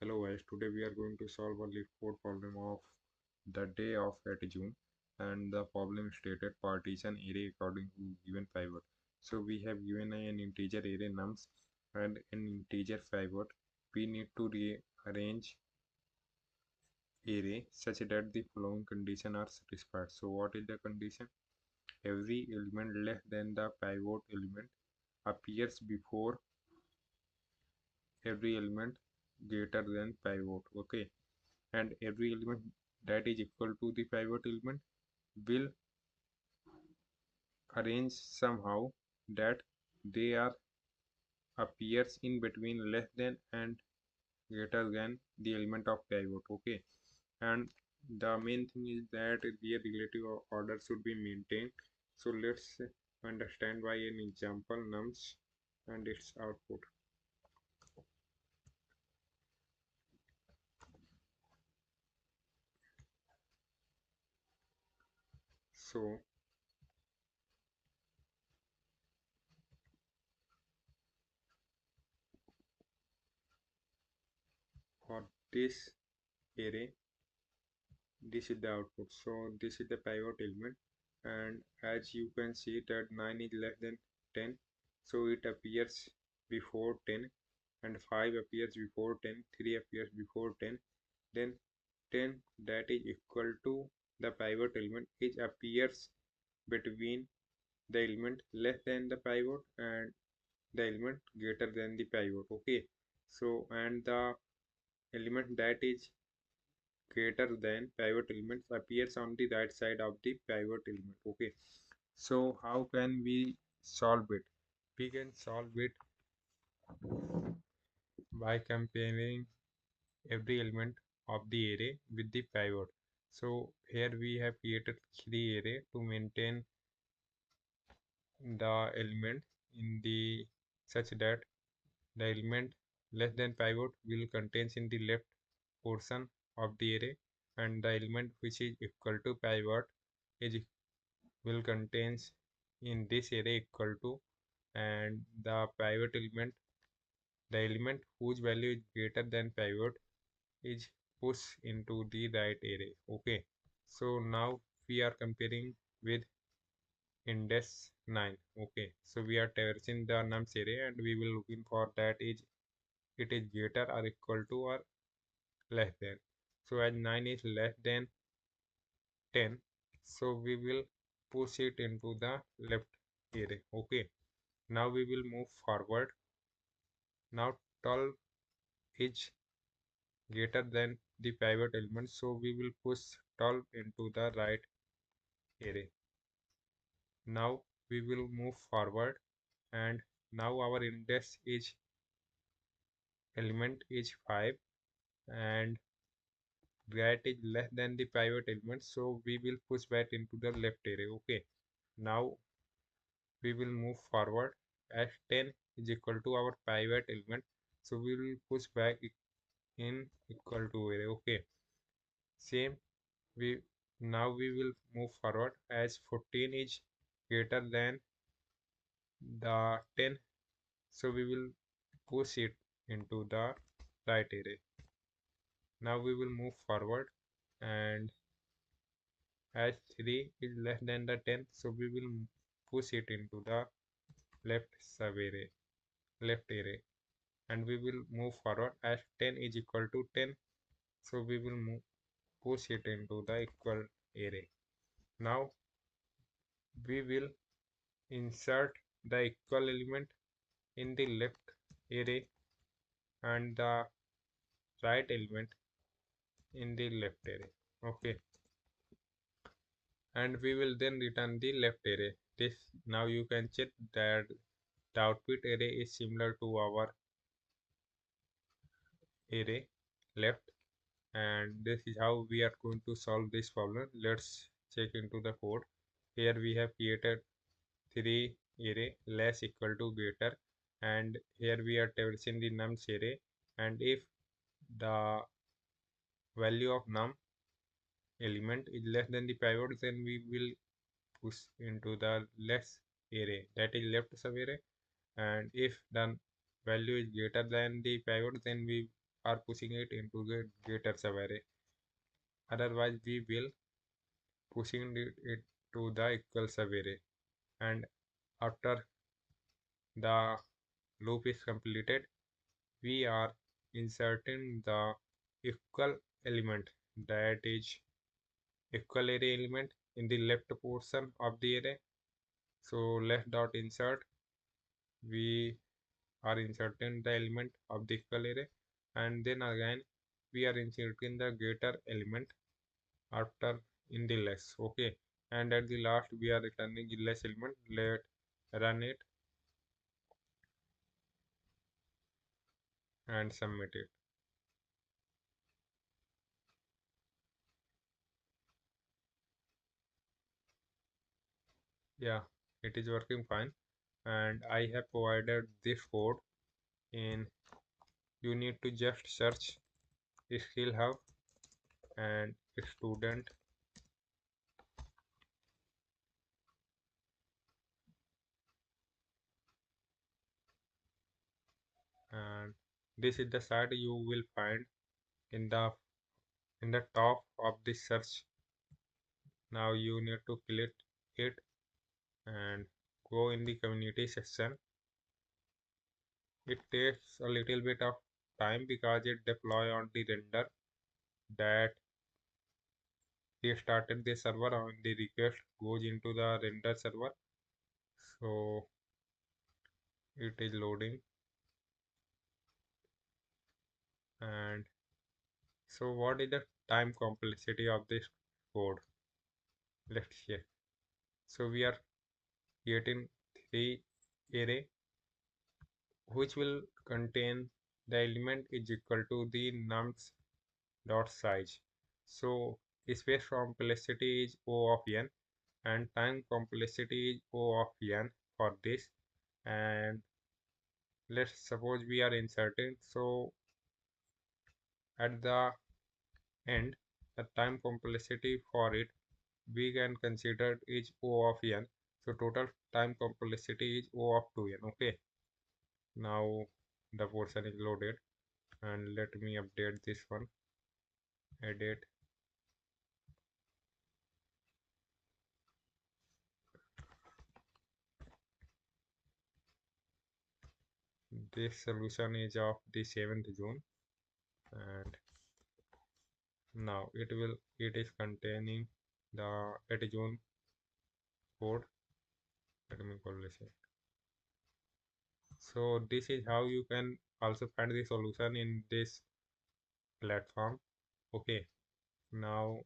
Hello guys, today we are going to solve a LeetCode problem of the day of 8 June, and the problem stated partition array according to given pivot. So we have given an integer array nums and an integer pivot. We need to rearrange array such that the following condition are satisfied. So what is the condition? Every element less than the pivot element appears before every element greater than pivot. Okay, and every element that is equal to the pivot element will arrange somehow that they are appears in between less than and greater than the element of pivot. Okay, and the main thing is that their relative order should be maintained. So let's understand by an example nums and its output. So for this array, this is the output. So this is the pivot element, and as you can see that 9 is less than 10, so it appears before 10, and 5 appears before 10, 3 appears before 10, then 10 that is equal to the pivot element it appears between the element less than the pivot and the element greater than the pivot. Okay, so and the element that is greater than pivot elements appears on the right side of the pivot element. Okay, so how can we solve it? We can solve it by comparing every element of the array with the pivot. So here we have created three array to maintain the element in the such that the element less than pivot will contains in the left portion of the array, and the element which is equal to pivot is will contains in this array equal to, and the pivot element, the element whose value is greater than pivot, is pushed into the right array. Okay, so now we are comparing with index 9. Okay, so we are traversing the nums array and we will looking for that is it is greater or equal to or less than. So as 9 is less than 10, so we will push it into the left array. Okay, now we will move forward. Now 12 is greater than the pivot element, so we will push 12 into the right array. Now we will move forward, and now our index is element is 5, and that is less than the pivot element, so we will push back into the left array. Okay, now we will move forward as 10 is equal to our pivot element, so we will push back in equal to array. Okay, same we now we will move forward as 14 is greater than the 10, so we will push it into the right array. Now we will move forward, and as 3 is less than the 10, so we will push it into the left sub array, left array, and we will move forward as 10 is equal to 10, so we will push it into the equal array. Now we will insert the equal element in the left array and the right element in the left array. Okay, and we will then return the left array. This now you can check that the output array is similar to our array left, and this is how we are going to solve this problem. Let's check into the code. Here we have created three array less equal to greater, and here we are traversing the nums array, and if the value of num element is less than the pivot, then we will push into the less array, that is left sub array, and if the value is greater than the pivot, then we are pushing it into the getter array. Otherwise, we will pushing it to the equals array. And after the loop is completed, we are inserting the equal element, that is equal array element, in the left portion of the array. So left dot insert, we are inserting the element of the equal array, and then again we are inserting the getter element after in the less. Okay, and at the last we are returning the less element. Let run it and submit it. Yeah, it is working fine, and I have provided this code in. You need to just search SkillHub and student, and this is the site you will find in the top of the search. Now you need to click it and go in the community section. It takes a little bit of time because it deploy on the render, that they started the server on the request goes into the render server. So it is loading. And so what is the time complexity of this code? Let's check. So we are creating three array which will contain the element is equal to the nums dot size. So space complexity is O of n and time complexity is O of n for this. And let's suppose we are inserting, so at the end the time complexity for it we can consider is O of n. So total time complexity is O of 2n. Okay, now the portion is loaded, and let me update this one. Edit, this solution is of the 7th June, and now it is containing the 8th June code. Let me call this it. So this is how you can also find the solution in this platform. Okay, now